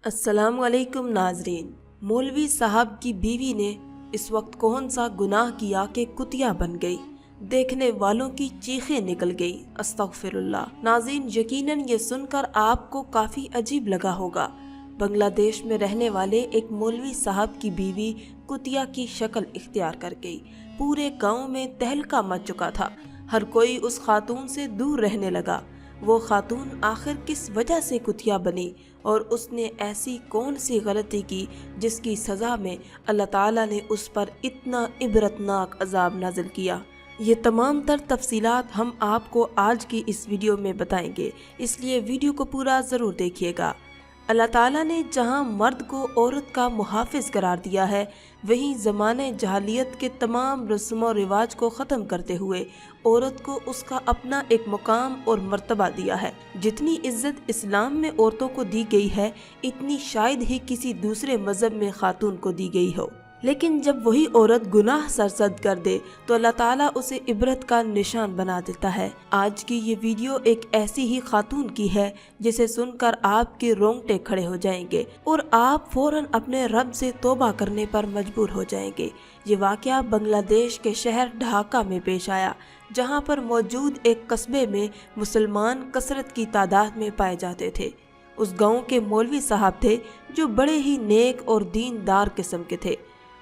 अस्सलाम वालेकुम नाजरीन। मौलवी साहब की बीवी ने इस वक्त कौन सा गुनाह किया कि कुतिया बन गई। देखने वालों की चीखें निकल गई। अस्तगफिरुल्लाह। नाज़रीन, यकीनन ये सुनकर आपको काफ़ी अजीब लगा होगा। बांग्लादेश में रहने वाले एक मौलवी साहब की बीवी कुतिया की शक्ल इख्तियार कर गई। पूरे गांव में तहलका मच चुका था। हर कोई उस खातून से दूर रहने लगा। वो खातून आखिर किस वजह से कुतिया बनी और उसने ऐसी कौन सी गलती की जिसकी सज़ा में अल्लाह ताला ने उस पर इतना इबरतनाक अजाब नाजिल किया। ये तमाम तर तफसीलात हम आपको आज की इस वीडियो में बताएंगे, इसलिए वीडियो को पूरा ज़रूर देखिएगा। अल्लाह ताला ने जहाँ मर्द को औरत का मुहाफिज करार दिया है, वहीं ज़माने जहालियत के तमाम रस्म और रिवाज को ख़त्म करते हुए औरत को उसका अपना एक मुकाम और मर्तबा दिया है। जितनी इज्जत इस्लाम में औरतों को दी गई है, इतनी शायद ही किसी दूसरे मज़हब में खातून को दी गई हो। लेकिन जब वही औरत गुनाह सरसद कर दे तो अल्लाह ताला उसे इबरत का निशान बना देता है। आज की ये वीडियो एक ऐसी ही खातून की है जिसे सुनकर आपके रोंगटे खड़े हो जाएंगे और आप फौरन अपने रब से तौबा करने पर मजबूर हो जाएंगे। ये वाक़या बांग्लादेश के शहर ढाका में पेश आया, जहाँ पर मौजूद एक कस्बे में मुसलमान कसरत की तादाद में पाए जाते थे। उस गाँव के मौलवी साहब थे जो बड़े ही नेक और दीनदार किस्म के थे।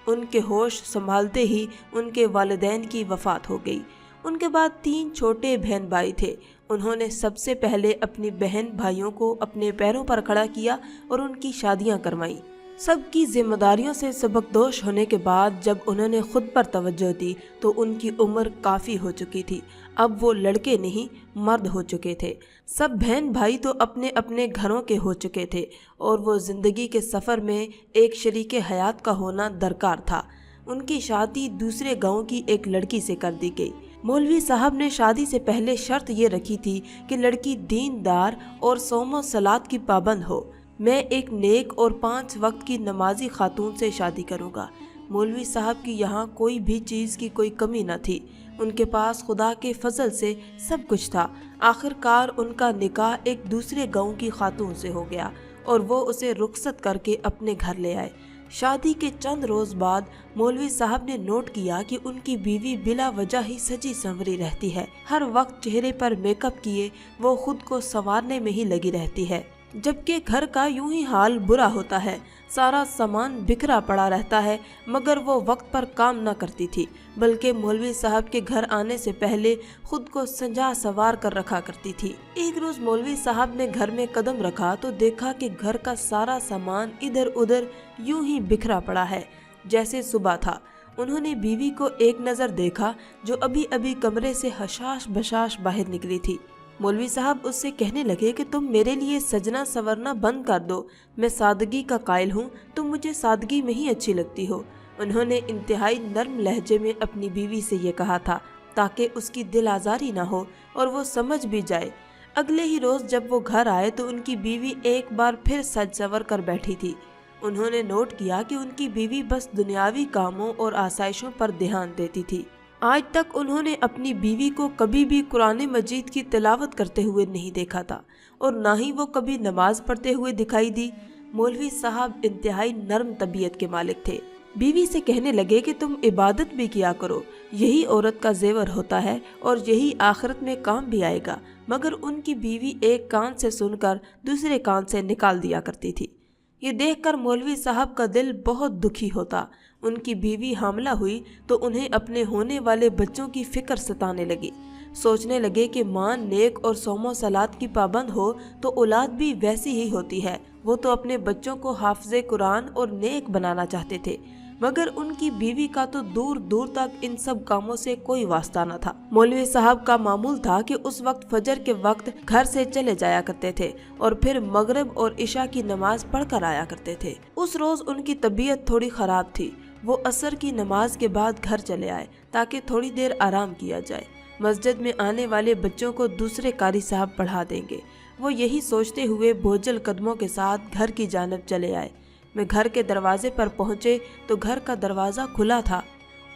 उनके होश संभालते ही उनके वालिदैन की वफ़ात हो गई। उनके बाद 3 छोटे बहन भाई थे। उन्होंने सबसे पहले अपनी बहन भाइयों को अपने पैरों पर खड़ा किया और उनकी शादियां करवाईं। सबकी जिम्मेदारियों से सबकदोश होने के बाद जब उन्होंने खुद पर तवज्जो दी तो उनकी उम्र काफ़ी हो चुकी थी। अब वो लड़के नहीं मर्द हो चुके थे। सब बहन भाई तो अपने अपने घरों के हो चुके थे और वो ज़िंदगी के सफ़र में एक शरीके हयात का होना दरकार था। उनकी शादी दूसरे गांव की एक लड़की से कर दी गई। मौलवी साहब ने शादी से पहले शर्त ये रखी थी कि लड़की दीनदार और सौम सलात की पाबंद हो। मैं एक नेक और 5 वक्त की नमाजी खातून से शादी करूँगा। मौलवी साहब की यहाँ कोई भी चीज़ की कोई कमी न थी। उनके पास खुदा के फजल से सब कुछ था। आखिरकार उनका निकाह एक दूसरे गांव की खातून से हो गया और वो उसे रुखसत करके अपने घर ले आए। शादी के चंद रोज़ बाद मौलवी साहब ने नोट किया कि उनकी बीवी बिला वजह ही सजी संवरी रहती है। हर वक्त चेहरे पर मेकअप किए वो खुद को संवारने में ही लगी रहती है, जबकि घर का यूं ही हाल बुरा होता है। सारा सामान बिखरा पड़ा रहता है, मगर वो वक्त पर काम न करती थी, बल्कि मौलवी साहब के घर आने से पहले खुद को संजा सवार कर रखा करती थी। एक रोज़ मौलवी साहब ने घर में कदम रखा तो देखा कि घर का सारा सामान इधर उधर यूं ही बिखरा पड़ा है जैसे सुबह था। उन्होंने बीवी को एक नज़र देखा जो अभी अभी कमरे से हशाश बशाश बाहर निकली थी। मौलवी साहब उससे कहने लगे कि तुम मेरे लिए सजना संवरना बंद कर दो। मैं सादगी का कायल हूँ, तुम मुझे सादगी में ही अच्छी लगती हो। उन्होंने इंतहाई नर्म लहजे में अपनी बीवी से ये कहा था ताकि उसकी दिल आज़ारी ना हो और वो समझ भी जाए। अगले ही रोज़ जब वो घर आए तो उनकी बीवी एक बार फिर सज संवर कर बैठी थी। उन्होंने नोट किया कि उनकी बीवी बस दुनियावी कामों और आसाइशों पर ध्यान देती थी। आज तक उन्होंने अपनी बीवी को कभी भी कुरान मजीद की तिलावत करते हुए नहीं देखा था और ना ही वो कभी नमाज पढ़ते हुए दिखाई दी। मौलवी साहब इंतहाई नर्म तबीयत के मालिक थे। बीवी से कहने लगे कि तुम इबादत भी किया करो, यही औरत का जेवर होता है और यही आखिरत में काम भी आएगा। मगर उनकी बीवी एक कान से सुनकर दूसरे कान से निकाल दिया करती थी। ये देखकर मौलवी साहब का दिल बहुत दुखी होता। उनकी बीवी हामला हुई तो उन्हें अपने होने वाले बच्चों की फिक्र सताने लगी। सोचने लगे कि माँ नेक और सौमो सलात की पाबंद हो तो औलाद भी वैसी ही होती है। वो तो अपने बच्चों को हाफिज़े कुरान और नेक बनाना चाहते थे, मगर उनकी बीवी का तो दूर दूर तक इन सब कामों से कोई वास्ता न था। मौलवी साहब का मामूल था कि उस वक्त फजर के वक्त घर से चले जाया करते थे और फिर मगरिब और इशा की नमाज पढ़कर आया करते थे। उस रोज उनकी तबीयत थोड़ी खराब थी। वो असर की नमाज के बाद घर चले आए ताकि थोड़ी देर आराम किया जाए। मस्जिद में आने वाले बच्चों को दूसरे कारी साहब पढ़ा देंगे। वो यही सोचते हुए बोझल कदमों के साथ घर की जानिब चले आए। मैं घर के दरवाजे पर पहुंचे तो घर का दरवाज़ा खुला था।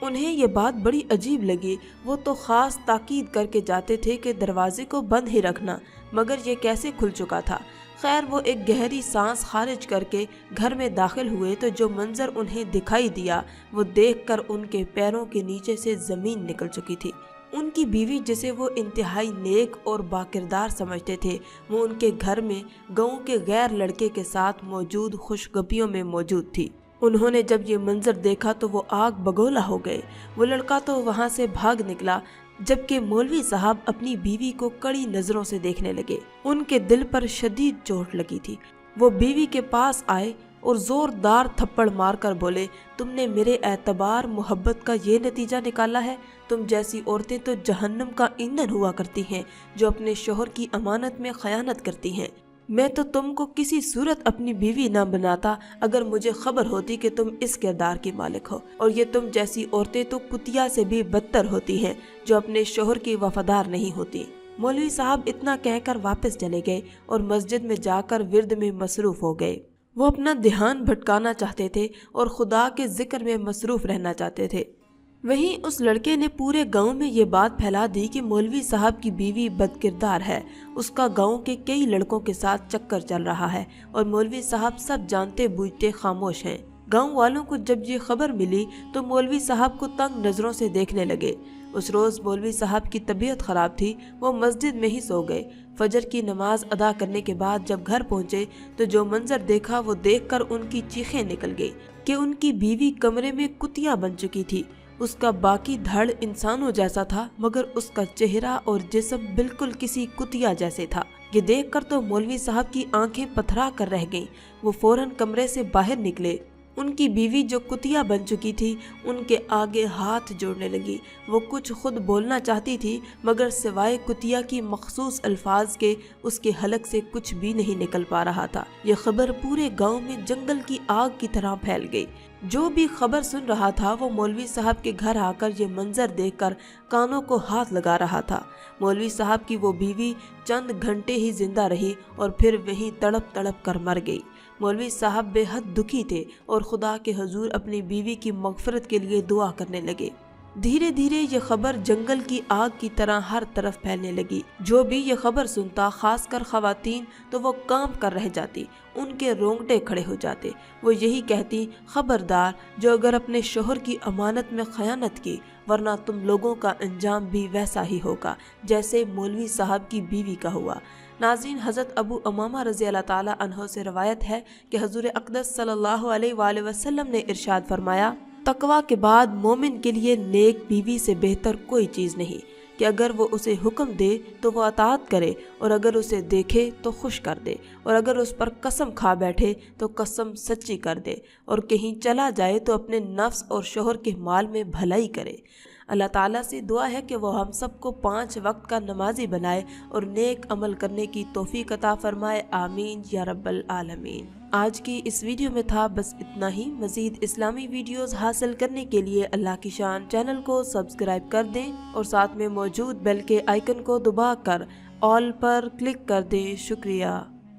उन्हें ये बात बड़ी अजीब लगी। वो तो ख़ास ताकीद करके जाते थे कि दरवाजे को बंद ही रखना, मगर ये कैसे खुल चुका था। خیر وہ ایک گہری سانس خارج کر کے گھر میں داخل ہوئے تو جو منظر انہیں دکھائی دیا وہ دیکھ کر ان کے پیروں کے نیچے سے زمین نکل چکی تھی۔ ان کی بیوی جسے وہ انتہائی نیک اور باکردار سمجھتے تھے، وہ ان کے گھر میں گاؤں کے غیر لڑکے کے ساتھ موجود خوشگپیوں میں موجود تھی۔ انہوں نے جب یہ منظر دیکھا تو وہ آگ بگولا ہو گئے۔ وہ لڑکا تو وہاں سے بھاگ نکلا، جبکہ مولوی صاحب اپنی بیوی کو کڑی نظروں سے دیکھنے لگے۔ ان کے دل پر شدید چوٹ لگی تھی۔ وہ بیوی کے پاس آئے اور زوردار تھپڑ مار کر بولے، تم نے میرے اعتبار محبت کا یہ نتیجہ نکالا ہے؟ تم جیسی عورتیں تو جہنم کا ایندھن ہوا کرتی ہیں، جو اپنے شوہر کی امانت میں خیانت کرتی ہیں۔ میں تو تم کو کسی صورت اپنی بیوی نہ بناتا اگر مجھے خبر ہوتی کہ تم اس کردار کی مالک ہو، اور یہ تم جیسی عورتیں تو کتیا سے بھی بدتر ہوتی ہیں جو اپنے شوہر کی وفادار نہیں ہوتی۔ مولوی صاحب اتنا کہہ کر واپس چلے گئے اور مسجد میں جا کر ورد میں مصروف ہو گئے۔ وہ اپنا دھیان بھٹکانا چاہتے تھے اور خدا کے ذکر میں مصروف رہنا چاہتے تھے۔ وہیں اس لڑکے نے پورے گاؤں میں یہ بات پھیلا دی کہ مولوی صاحب کی بیوی بدکردار ہے، اس کا گاؤں کے کئی لڑکوں کے ساتھ چکر چل رہا ہے اور مولوی صاحب سب جانتے بوجھتے خاموش ہیں۔ گاؤں والوں کو جب یہ خبر ملی تو مولوی صاحب کو تنگ نظروں سے دیکھنے لگے۔ اس روز مولوی صاحب کی طبیعت خراب تھی، وہ مسجد میں ہی سو گئے۔ فجر کی نماز ادا کرنے کے بعد جب گھر پہنچے تو جو منظر دیکھا وہ دیکھ کر ان کی چیخیں نکل گئی کہ ان کی بیوی کمرے میں کتیا بن چکی تھی۔ اس کا باقی دھڑ انسانوں جیسا تھا مگر اس کا چہرہ اور جسم بالکل کسی کتیا جیسے تھا۔ یہ دیکھ کر تو مولوی صاحب کی آنکھیں پتھرا کر رہ گئیں۔ وہ فوراً کمرے سے باہر نکلے۔ ان کی بیوی جو کتیا بن چکی تھی ان کے آگے ہاتھ جوڑنے لگی۔ وہ کچھ خود بولنا چاہتی تھی مگر سوائے کتیا کی مخصوص الفاظ کے اس کے حلق سے کچھ بھی نہیں نکل پا رہا تھا۔ یہ خبر پورے گاؤں میں جنگل کی آگ کی طرح پھیل گئی۔ جو بھی خبر سن رہا تھا وہ مولوی صاحب کے گھر آ کر یہ منظر دیکھ کر کانوں کو ہاتھ لگا رہا تھا۔ مولوی صاحب کی وہ بیوی چند گھنٹے ہی زندہ رہی اور پھر وہیں تڑپ تڑپ کر مر گئی۔ مولوی صاحب بے حد دکھی تھے اور خدا کے حضور اپنی بیوی کی مغفرت کے لیے دعا کرنے لگے۔ دھیرے دھیرے یہ خبر جنگل کی آگ کی طرح ہر طرف پھیلنے لگی۔ جو بھی یہ خبر سنتا، خاص کر خواتین، تو وہ کانپ کر رہ جاتی، ان کے رونگٹے کھڑے ہو جاتے۔ وہ یہی کہتی، خبردار جو اگر اپنے شوہر کی امانت میں خیانت کی، ورنہ تم لوگوں کا انجام بھی ویسا ہی ہوگا جیسے مولوی صاحب کی بیوی کا ہوا۔ ناظرین، حضرت ابو امامہ رضی اللہ تعالی عنہ سے روایت ہے کہ حضور اقدس صلی اللہ علیہ وآلہ وسلم نے ارشاد فرمایا، تقویٰ کے بعد مومن کے لیے نیک بیوی سے بہتر کوئی چیز نہیں کہ اگر وہ اسے حکم دے تو وہ اطاعت کرے، اور اگر اسے دیکھے تو خوش کر دے، اور اگر اس پر قسم کھا بیٹھے تو قسم سچی کر دے، اور کہیں چلا جائے تو اپنے نفس اور شوہر کے مال میں بھلائی کرے۔ اللہ تعالیٰ سے دعا ہے کہ وہ ہم سب کو 5 وقت کا نمازی بنائے اور نیک عمل کرنے کی توفیق عطا فرمائے، آمین یا رب العالمین۔ آج کی اس ویڈیو میں تھا بس اتنا ہی۔ مزید اسلامی ویڈیوز حاصل کرنے کے لیے اللہ کی شان چینل کو سبسکرائب کر دیں اور ساتھ میں موجود بیل کے آئیکن کو دبا کر آل پر کلک کر دیں۔ شکریہ۔